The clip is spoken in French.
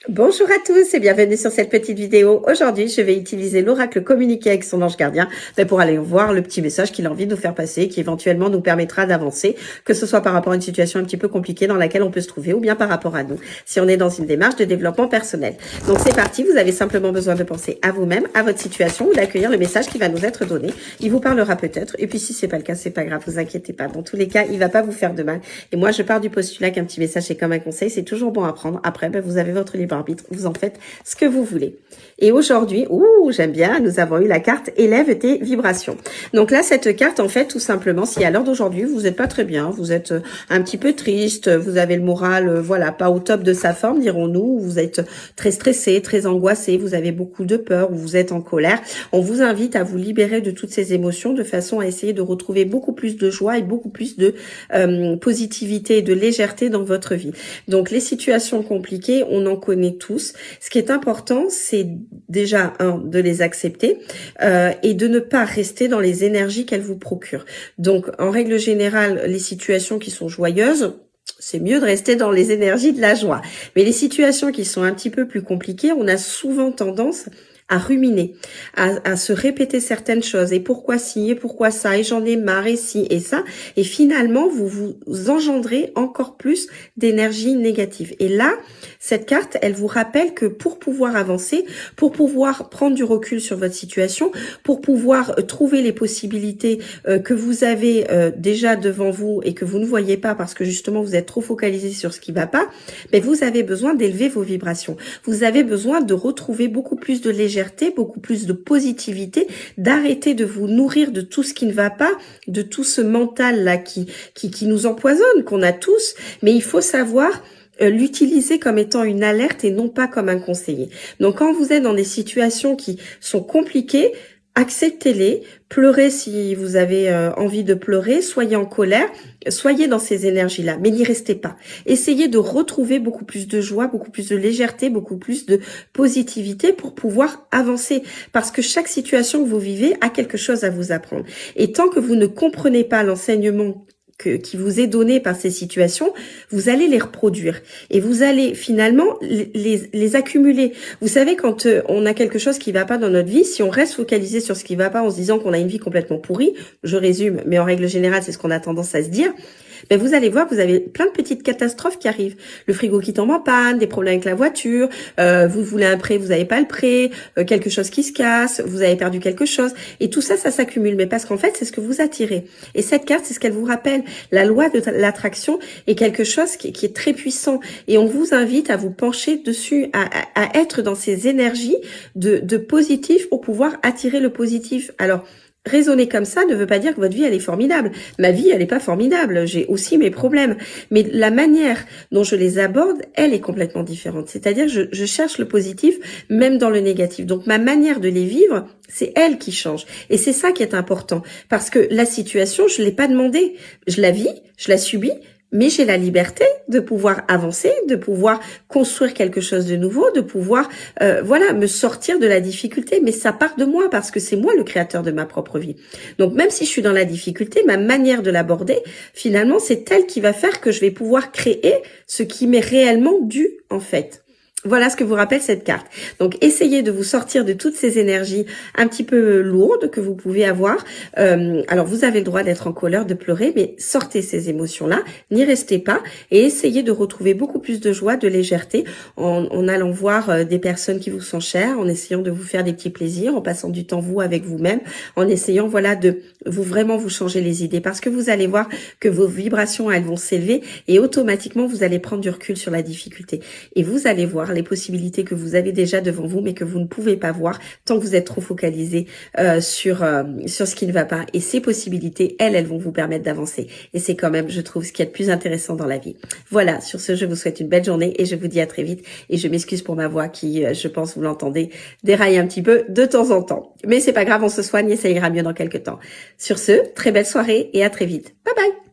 Bonjour à tous et bienvenue sur cette petite vidéo. Aujourd'hui, je vais utiliser l'oracle communiqué avec son ange gardien pour aller voir le petit message qu'il a envie de nous faire passer, qui éventuellement nous permettra d'avancer, que ce soit par rapport à une situation un petit peu compliquée dans laquelle on peut se trouver ou bien par rapport à nous, si on est dans une démarche de développement personnel. Donc c'est parti, vous avez simplement besoin de penser à vous-même, à votre situation ou d'accueillir le message qui va nous être donné. Il vous parlera peut-être et puis si c'est pas le cas, c'est pas grave, vous inquiétez pas. Dans tous les cas, il va pas vous faire de mal. Et moi, je pars du postulat qu'un petit message c'est comme un conseil, c'est toujours bon à prendre. Après, vous avez votre libre arbitre, vous en faites ce que vous voulez. Et aujourd'hui, j'aime bien, nous avons eu la carte élève tes vibrations. Donc là, cette carte, en fait, tout simplement, si à l'heure d'aujourd'hui, vous n'êtes pas très bien, vous êtes un petit peu triste, vous avez le moral, voilà, pas au top de sa forme, dirons-nous, vous êtes très stressé, très angoissé, vous avez beaucoup de peur, ou vous êtes en colère, on vous invite à vous libérer de toutes ces émotions de façon à essayer de retrouver beaucoup plus de joie et beaucoup plus de positivité et de légèreté dans votre vie. Donc les situations compliquées, on en connaît tous. Ce qui est important, c'est déjà, de les accepter et de ne pas rester dans les énergies qu'elles vous procurent. Donc, en règle générale, les situations qui sont joyeuses, c'est mieux de rester dans les énergies de la joie. Mais les situations qui sont un petit peu plus compliquées, on a souvent tendance à ruminer, à se répéter certaines choses. Et pourquoi ci, et pourquoi ça, et j'en ai marre, et ci, et ça. Et finalement, vous engendrez encore plus d'énergie négative. Et là, cette carte, elle vous rappelle que pour pouvoir avancer, pour pouvoir prendre du recul sur votre situation, pour pouvoir trouver les possibilités que vous avez déjà devant vous et que vous ne voyez pas parce que justement vous êtes trop focalisé sur ce qui va pas, mais vous avez besoin d'élever vos vibrations. Vous avez besoin de retrouver beaucoup plus de légèreté, beaucoup plus de positivité, d'arrêter de vous nourrir de tout ce qui ne va pas, de tout ce mental-là qui nous empoisonne, qu'on a tous, mais il faut savoir l'utiliser comme étant une alerte et non pas comme un conseiller. Donc quand vous êtes dans des situations qui sont compliquées, acceptez-les, pleurez si vous avez envie de pleurer, soyez en colère, soyez dans ces énergies-là, mais n'y restez pas. Essayez de retrouver beaucoup plus de joie, beaucoup plus de légèreté, beaucoup plus de positivité pour pouvoir avancer. Parce que chaque situation que vous vivez a quelque chose à vous apprendre. Et tant que vous ne comprenez pas l'enseignement qui vous est donné par ces situations, vous allez les reproduire et vous allez finalement les accumuler. Vous savez, quand on a quelque chose qui va pas dans notre vie, si on reste focalisé sur ce qui va pas en se disant qu'on a une vie complètement pourrie, je résume, mais en règle générale, c'est ce qu'on a tendance à se dire, ben vous allez voir, vous avez plein de petites catastrophes qui arrivent. Le frigo qui tombe en panne, des problèmes avec la voiture, vous voulez un prêt, vous n'avez pas le prêt, quelque chose qui se casse, vous avez perdu quelque chose. Et tout ça, ça s'accumule. Mais parce qu'en fait, c'est ce que vous attirez. Et cette carte, c'est ce qu'elle vous rappelle. La loi de l'attraction est quelque chose qui est très puissant. Et on vous invite à vous pencher dessus, à être dans ces énergies de positif pour pouvoir attirer le positif. Alors, raisonner comme ça ne veut pas dire que votre vie, elle est formidable. Ma vie, elle n'est pas formidable. J'ai aussi mes problèmes. Mais la manière dont je les aborde, elle est complètement différente. C'est-à-dire, je cherche le positif, même dans le négatif. Donc, ma manière de les vivre, c'est elle qui change. Et c'est ça qui est important. Parce que la situation, je ne l'ai pas demandée. Je la vis, je la subis, mais j'ai la liberté de pouvoir avancer, de pouvoir construire quelque chose de nouveau, de pouvoir me sortir de la difficulté. Mais ça part de moi parce que c'est moi le créateur de ma propre vie. Donc même si je suis dans la difficulté, ma manière de l'aborder, finalement, c'est elle qui va faire que je vais pouvoir créer ce qui m'est réellement dû en fait. Voilà ce que vous rappelle cette carte. Donc, essayez de vous sortir de toutes ces énergies un petit peu lourdes que vous pouvez avoir. Alors, vous avez le droit d'être en colère, de pleurer, mais sortez ces émotions-là, n'y restez pas et essayez de retrouver beaucoup plus de joie, de légèreté en allant voir des personnes qui vous sont chères, en essayant de vous faire des petits plaisirs, en passant du temps vous avec vous-même, en essayant de vraiment vous changer les idées parce que vous allez voir que vos vibrations, elles vont s'élever et automatiquement, vous allez prendre du recul sur la difficulté. Et vous allez voir les possibilités que vous avez déjà devant vous, mais que vous ne pouvez pas voir tant que vous êtes trop focalisé sur ce qui ne va pas. Et ces possibilités, elles vont vous permettre d'avancer. Et c'est quand même, je trouve, ce qui est le plus intéressant dans la vie. Voilà, sur ce, je vous souhaite une belle journée et je vous dis à très vite. Et je m'excuse pour ma voix qui, je pense, vous l'entendez, déraille un petit peu de temps en temps. Mais c'est pas grave, on se soigne et ça ira mieux dans quelques temps. Sur ce, très belle soirée et à très vite. Bye bye!